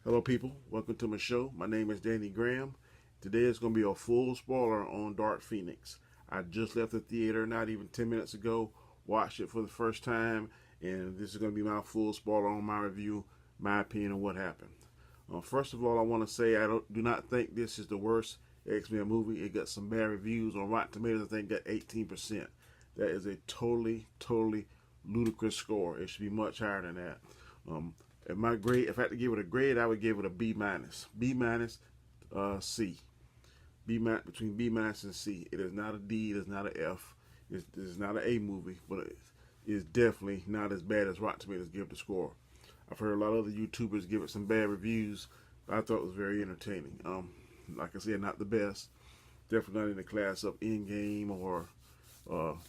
Hello people, welcome to my show. My name is Danny Graham. Today is going to be a full spoiler on Dark Phoenix. I just left the theater not even 10 minutes ago, watched it for the first time, and this is going to be my full spoiler on my review, my opinion on what happened. First of all, I want to say do not think this is the worst X-Men movie. It got some bad reviews on Rotten Tomatoes. I think it got 18%. That is a totally ludicrous score. It should be much higher than that. If I had to give it a grade, I would give it a B minus. B minus, C. Between B minus and C. It is not a D. It is not an F. It is not an A movie, but it is definitely not as bad as Rotten Tomatoes give the score. I've heard a lot of other YouTubers give it some bad reviews, but I thought it was very entertaining. Like I said, not the best. Definitely not in the class of Endgame or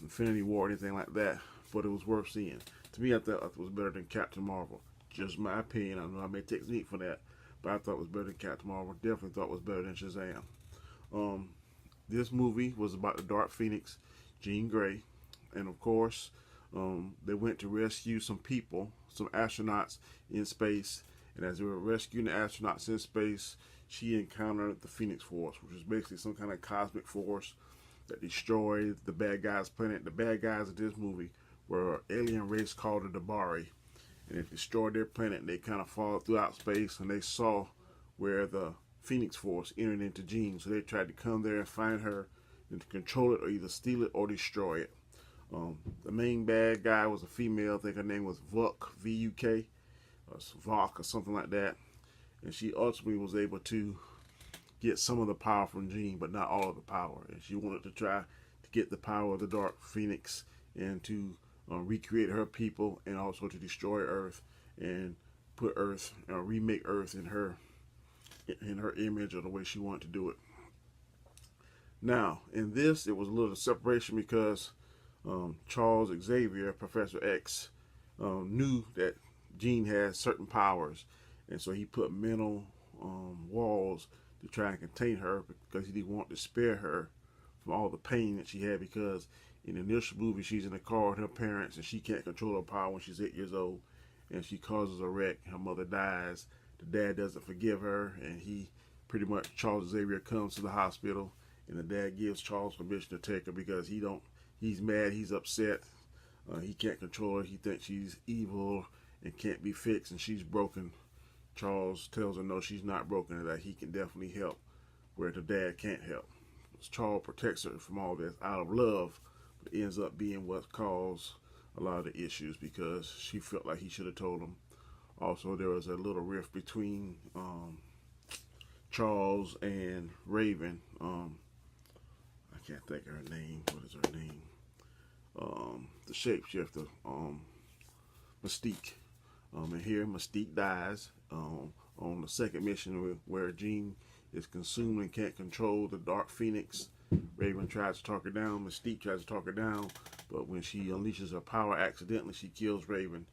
Infinity War or anything like that, but it was worth seeing. To me, I thought it was better than Captain Marvel. Just my opinion. I know I may take heat for that, but I thought it was better than Captain Marvel. Definitely thought it was better than Shazam. This movie was about the Dark Phoenix, Jean Grey, and of course, they went to rescue some people, some astronauts in space. And as they were rescuing the astronauts in space, she encountered the Phoenix Force, which is basically some kind of cosmic force that destroyed the bad guys' planet. The bad guys of this movie were an alien race called the Dabari, and it destroyed their planet. And they kind of followed throughout space, and they saw where the Phoenix Force entered into Jean. So they tried to come there and find her and to control it, or either steal it or destroy it. The main bad guy was a female. I think her name was Vuk, V-U-K, or Vok, or something like that. And she ultimately was able to get some of the power from Jean, but not all of the power. And she wanted to try to get the power of the Dark Phoenix and to recreate her people, and also to destroy Earth and put Earth, remake Earth in her image, or the way she wanted to do it. Now, in this, it was a little separation because Charles Xavier, Professor X, knew that Jean had certain powers, and so he put mental walls to try and contain her, because he didn't want to spare her from all the pain that she had. Because in the initial movie, she's in the car with her parents, and she can't control her power when she's 8 years old, and she causes a wreck. Her mother dies. The dad doesn't forgive her, and pretty much, Charles Xavier comes to the hospital, and the dad gives Charles permission to take her because he's mad, he's upset. He can't control her. He thinks she's evil and can't be fixed, and she's broken. Charles tells her no, she's not broken, and that he can definitely help where the dad can't help. Charles protects her from all this out of love, but it ends up being what caused a lot of the issues, because she felt like he should have told him. Also, there was a little rift between Charles and Raven. I can't think of her name. What is her name? The shapeshifter, Mystique. And here Mystique dies on the second mission, where Jean is consumed and can't control the Dark Phoenix. Raven tries to talk her down. Mystique tries to talk her down, but when she unleashes her power accidentally, she kills Raven.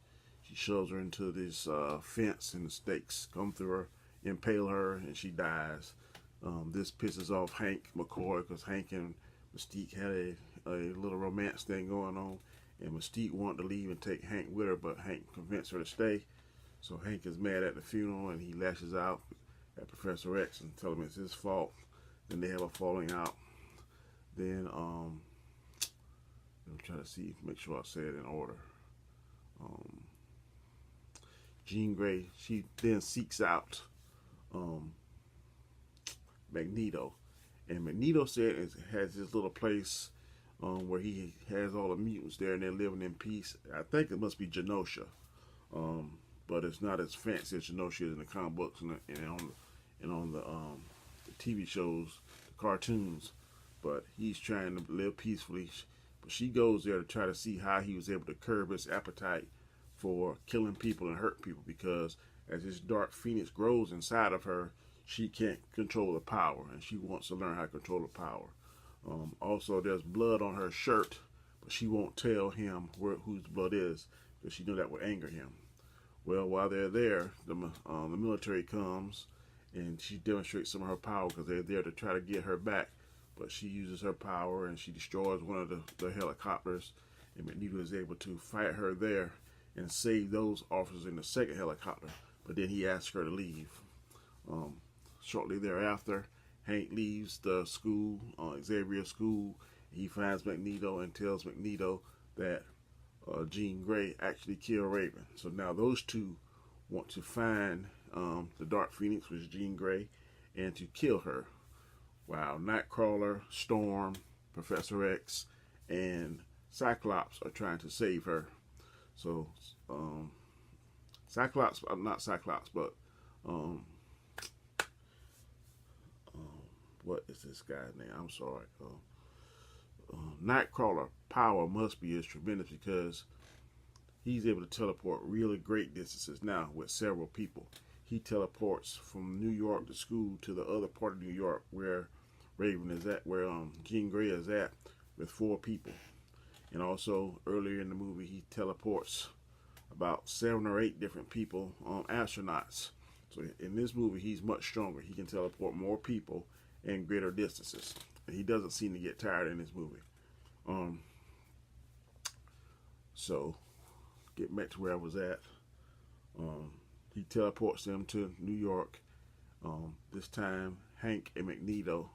She shoves her into this fence, and the stakes come through her, impale her, and she dies. This pisses off Hank McCoy, because Hank and Mystique had a little romance thing going on, and Mystique wanted to leave and take Hank with her, but Hank convinced her to stay. So Hank is mad at the funeral, and he lashes out at Professor X and tells him it's his fault. Then they have a falling out. Then I'm trying to make sure I say it in order. Jean Grey, she then seeks out Magneto, and Magneto said it has this little place where he has all the mutants there, and they're living in peace. I think it must be Genosha, but it's not as fancy as Genosha is in the comic books and on the TV shows, the cartoons. But he's trying to live peacefully. But she goes there to try to see how he was able to curb his appetite for killing people and hurt people, because as this Dark Phoenix grows inside of her, she can't control the power, and she wants to learn how to control the power. Also, there's blood on her shirt, but she won't tell him whose blood is, because she knew that would anger him. Well, while they're there, the military comes, and she demonstrates some of her power, because they're there to try to get her back. But she uses her power, and she destroys one of the helicopters, and Magneto is able to fight her there and save those officers in the second helicopter. But then he asks her to leave. Um, Shortly thereafter, Hank leaves the school, Xavier's school. He finds Magneto and tells Magneto that Jean Grey actually killed Raven. So now those two want to find the Dark Phoenix, which is Jean Grey, and to kill her. While Nightcrawler, Storm, Professor X, and Cyclops are trying to save her. So Cyclops, not Cyclops, but um, what is this guy's name? I'm sorry. Nightcrawler power must be as tremendous because he's able to teleport really great distances now with several people. He teleports from New York to school to the other part of New York where Raven is at, where Jean Grey is at, with 4 people. And also earlier in the movie, he teleports about 7 or 8 different people, astronauts. So in this movie, he's much stronger. He can teleport more people and greater distances. And he doesn't seem to get tired in this movie. So getting back to where I was at, he teleports them to New York. This time, Hank and Magneto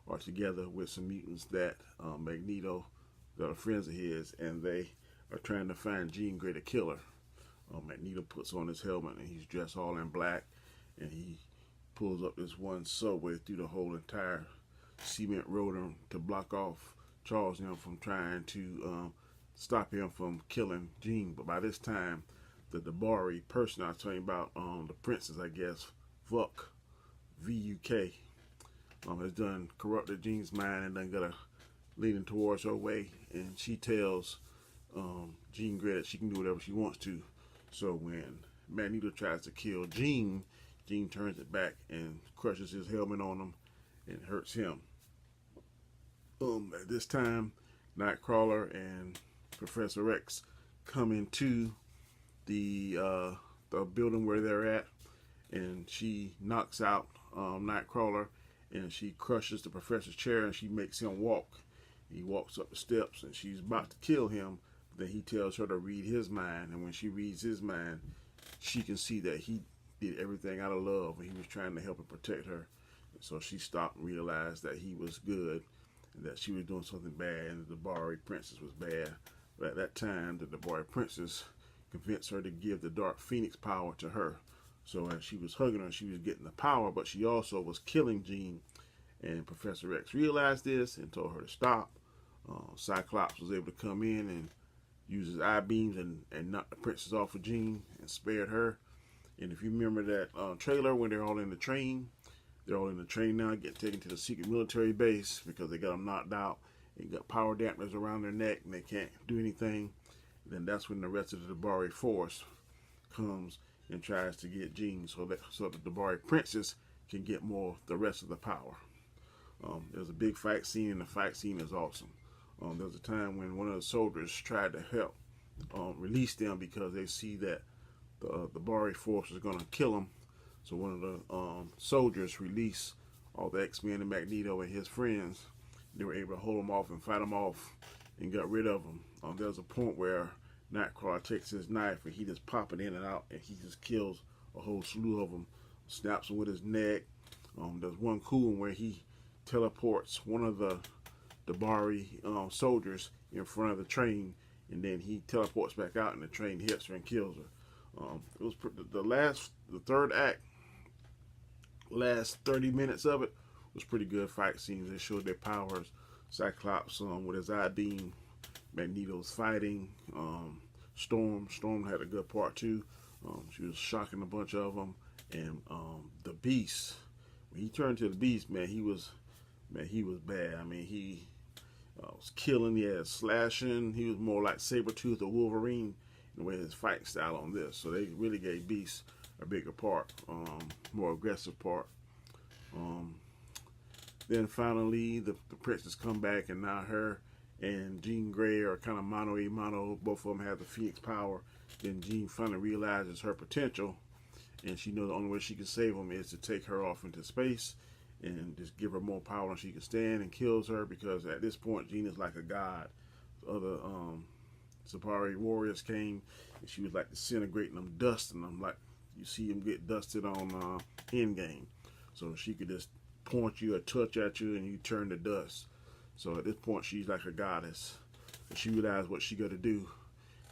are together with some mutants that Magneto, that are friends of his, and they are trying to find Jean Grey to kill her. Magneto puts on his helmet and he's dressed all in black, and he pulls up this one subway through the whole entire cement road to block off Charles and him from trying to stop him from killing Jean. But by this time, the Dabari person I was telling you about, the princess, I guess, Vuk, V-U-K, has done corrupted Jean's mind and then got her leaning towards her way, and she tells Jean Grey that she can do whatever she wants to. So when Magneto tries to kill Jean, Jean turns it back and crushes his helmet on him and hurts him. At this time, Nightcrawler and Professor X come into the building where they're at, and she knocks out Nightcrawler, and she crushes the professor's chair, and she makes him walk. He walks up the steps, and she's about to kill him. Then he tells her to read his mind, and when she reads his mind, she can see that he did everything out of love, and he was trying to help and protect her. And so she stopped and realized that he was good, and that she was doing something bad, and the Dabari princess was bad. But at that time, the Dabari princess convinced her to give the Dark Phoenix power to her. So as she was hugging her, she was getting the power, but she also was killing Jean. And Professor X realized this and told her to stop. Cyclops was able to come in and use his eye beams and knock the princess off of Jean and spared her. And if you remember that trailer when they're all in the train, they're all in the train now, getting taken to the secret military base because they got them knocked out and got power dampeners around their neck and they can't do anything. And then that's when the rest of the Dabari force comes and tries to get Jean so that the Dabari princess can get more of the rest of the power. There's a big fight scene, and the fight scene is awesome. There was a time when one of the soldiers tried to help release them because they see that the Dabari force is going to kill them. So one of the soldiers released all the X-Men and Magneto and his friends. They were able to hold them off and fight them off and got rid of them. There's a point where Nightcrawler takes his knife and he just pop it in and out, and he just kills a whole slew of them, snaps them with his neck. There's one cool one where he teleports one of the Dabari soldiers in front of the train, and then he teleports back out, and the train hits her and kills her. It was the third act, last 30 minutes of it was pretty good fight scenes. They showed their powers. Cyclops with his eye beam, Magneto's fighting. Storm had a good part too. She was shocking a bunch of them, and the Beast. When he turned to the Beast, he was bad. I mean, he was killing. He had slashing. He was more like Sabretooth or Wolverine in the way his fighting style on this. So they really gave Beast a bigger part, more aggressive part. Then finally, the princess come back, and now her and Jean Grey are kind of mano a mano. Both of them have the Phoenix power. Then Jean finally realizes her potential, and she knows the only way she can save them is to take her off into space and just give her more power than she can stand, and kills her because at this point Jean is like a god. Other Sapari warriors came, and she was like disintegrating them, dusting them, like you see him get dusted on Endgame. So she could just point you or touch at you and you turn to dust. So at this point, she's like a goddess. And she realized what she got to do.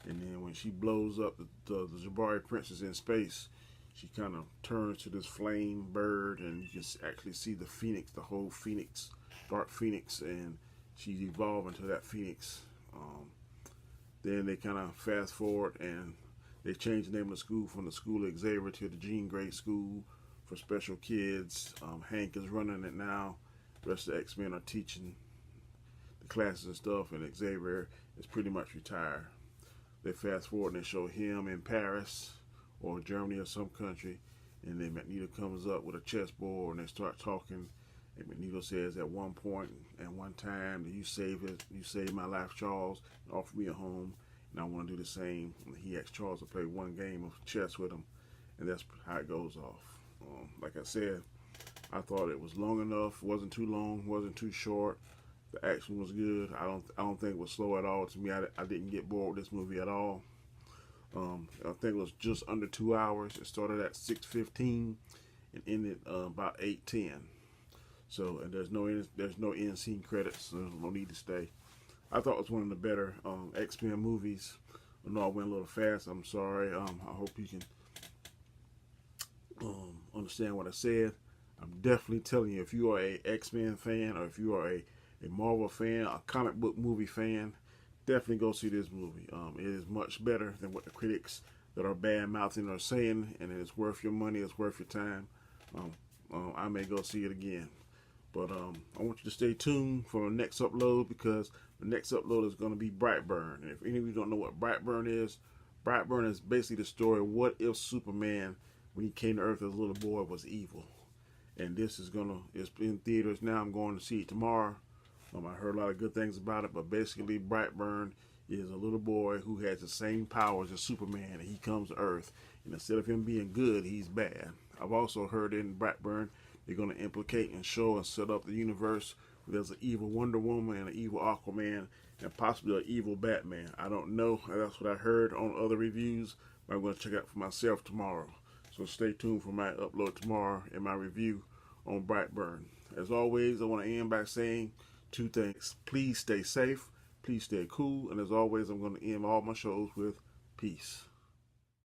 And then when she blows up the Jabari princess in space, she kind of turns to this flame bird, and you can actually see the phoenix, the whole phoenix, dark phoenix, and she's evolving to that phoenix. Then they kind of fast forward, and they change the name of the school from the School of Xavier to the Jean Grey School for Special Kids. Hank is running it now. The rest of the X-Men are teaching the classes and stuff, and Xavier is pretty much retired. They fast forward and they show him in Paris or Germany or some country, and then Magneto comes up with a chessboard and they start talking. And Magneto says, at one point, at one time, you saved my life, Charles, and offered me a home, and I want to do the same. And he asked Charles to play one game of chess with him, and that's how it goes off. Like I said, I thought it was long enough. Wasn't too long. Wasn't too short. The action was good. I don't think it was slow at all. To me, I didn't get bored with this movie at all. I think it was just under 2 hours. It started at 6:15 and ended about 8:10. So, and there's no end scene credits. So there's no need to stay. I thought it was one of the better X-Men movies. I know I went a little fast. I'm sorry. I hope you can understand what I said. I'm definitely telling you, if you are a X-Men fan, or if you are a Marvel fan, a comic book movie fan, definitely go see this movie. It is much better than what the critics that are bad mouthing are saying, and it's worth your money. It's worth your time. I may go see it again, but I want you to stay tuned for the next upload, because the next upload is going to be Brightburn. And if any of you don't know what Brightburn is basically the story of what if Superman, when he came to Earth as a little boy, was evil. And this is it's in theaters now. I'm going to see it tomorrow. I heard a lot of good things about it, but basically Brightburn is a little boy who has the same powers as Superman, and he comes to Earth, and instead of him being good, he's bad. I've also heard in Brightburn they're going to implicate and show and set up the universe where there's an evil Wonder Woman and an evil Aquaman and possibly an evil Batman. I don't know. That's what I heard on other reviews, but I'm going to check out for myself tomorrow. So stay tuned for my upload tomorrow and my review on Brightburn. As always, I want to end by saying 2 things. Please stay safe. Please stay cool. And as always, I'm going to end all my shows with peace.